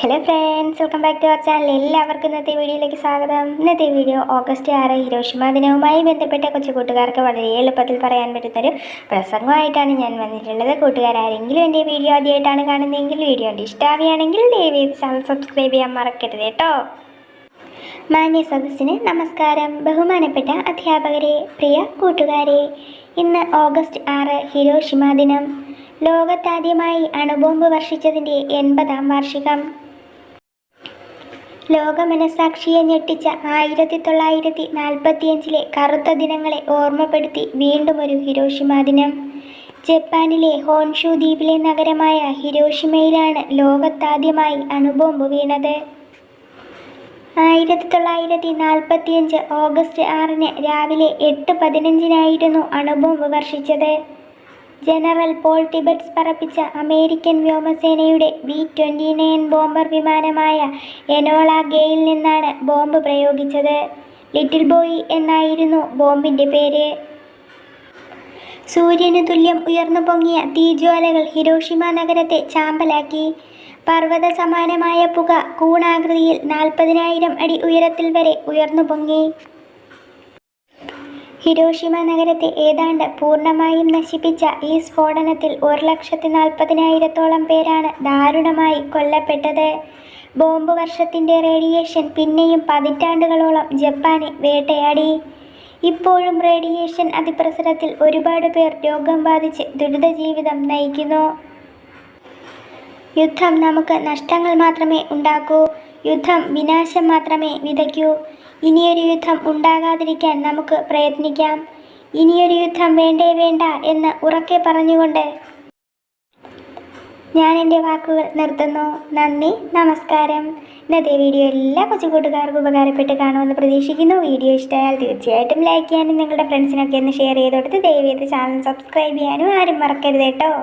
Hello friends, welcome back to our channel. എല്ലാവർക്കും ഇന്നത്തെ വീഡിയോയിലേക്ക് സ്വാഗതം. ഇന്നത്തെ വീഡിയോ ഓഗസ്റ്റ് 6 ഹിരോഷിമ ദിനവുമായി ബന്ധപ്പെട്ട കൊച്ചു കൂട്ടുകാർക്ക് വളരെ എളുപ്പത്തിൽ പറയാൻ പറ്റുന്നൊരു പ്രസംഗമായിട്ടാണ് ഞാൻ വന്നിട്ടുള്ളത്. കൂട്ടുകാരെങ്കിലും എൻ്റെ വീഡിയോ ആദ്യമായിട്ടാണ് കാണുന്നതെങ്കിൽ വീഡിയോ ഇഷ്ടമാവുകയാണെങ്കിൽ ദയവേത് ചാനൽ സബ്സ്ക്രൈബ് ചെയ്യാൻ മറക്കരുത് കേട്ടോ. മാന്യ സദസ്സിന് നമസ്കാരം. ബഹുമാനപ്പെട്ട അധ്യാപകരെ, പ്രിയ കൂട്ടുകാരെ, ഇന്ന് ഓഗസ്റ്റ് 6 ഹിരോഷിമ ദിനം. ലോകത്താദ്യമായി അണുബോംബ് വർഷിച്ചതിൻ്റെ 80ാം വാർഷികം. ലോക മനസാക്ഷിയെ ഞെട്ടിച്ച 1945 കറുത്ത ദിനങ്ങളെ ഓർമ്മപ്പെടുത്തി വീണ്ടും ഒരു ഹിരോഷിമ ദിനം. ജപ്പാനിലെ ഹോൻഷു ദ്വീപിലെ നഗരമായ ഹിരോഷിമയിലാണ് ലോകത്താദ്യമായി അണുബോംബ് വീണത്. 1945 ഓഗസ്റ്റ് 6 രാവിലെ 8:15 അണുബോംബ് വർഷിച്ചത്. ജനറൽ പോൾ ടിബറ്റ്സ് പറപ്പിച്ച അമേരിക്കൻ വ്യോമസേനയുടെ B-29 ബോംബർ വിമാനമായ എനോള ഗേയിൽ നിന്നാണ് ബോംബ് പ്രയോഗിച്ചത്. ലിറ്റിൽ ബോയ് എന്നായിരുന്നു ബോംബിൻ്റെ പേര്. സൂര്യനു തുല്യം ഉയർന്നു പൊങ്ങിയ തീജ്വാലകൾ ഹിരോഷിമ നഗരത്തെ ചാമ്പലാക്കി. പർവ്വത സമാനമായ പുക കൂണാകൃതിയിൽ 40,000 അടി ഉയരത്തിൽ വരെ ഉയർന്നു പൊങ്ങി. ഹിരോഷിമ നഗരത്തെ ഏതാണ്ട് പൂർണ്ണമായും നശിപ്പിച്ച ഈ സ്ഫോടനത്തിൽ 1,40,000-ഓളം പേരാണ് ദാരുണമായി കൊല്ലപ്പെട്ടത്. ബോംബ് വർഷത്തിൻ്റെ റേഡിയേഷൻ പിന്നെയും പതിറ്റാണ്ടുകളോളം ജപ്പാനെ വേട്ടയാടി. ഇപ്പോഴും റേഡിയേഷൻ അതിപ്രസരത്തിൽ ഒരുപാട് പേർ രോഗം ബാധിച്ച് ദുരിത ജീവിതം നയിക്കുന്നു. യുദ്ധം നമുക്ക് നഷ്ടങ്ങൾ മാത്രമേ ഉണ്ടാക്കൂ. യുദ്ധം വിനാശം മാത്രമേ വിതയ്ക്കൂ. ഇനിയൊരു യുദ്ധം ഉണ്ടാകാതിരിക്കാൻ നമുക്ക് പ്രയത്നിക്കാം. ഇനിയൊരു യുദ്ധം വേണ്ടേ വേണ്ട എന്ന് ഉറക്കെ പറഞ്ഞുകൊണ്ട് ഞാൻ എൻ്റെ വാക്കുകൾ നിർത്തുന്നു. നന്ദി, നമസ്കാരം. ഇന്നത്തെ വീഡിയോ എല്ലാ കൊച്ചു കൂട്ടുകാർക്കും ഉപകാരപ്പെട്ട് കാണുമെന്ന് പ്രതീക്ഷിക്കുന്നു. വീഡിയോ ഇഷ്ടമായാൽ തീർച്ചയായിട്ടും ലൈക്ക് ചെയ്യാനും നിങ്ങളുടെ ഫ്രണ്ട്സിനൊക്കെ ഒന്ന് ഷെയർ ചെയ്ത് കൊടുത്ത് ദയവേത് ചാനൽ സബ്സ്ക്രൈബ് ചെയ്യാനും ആരും മറക്കരുത് കേട്ടോ.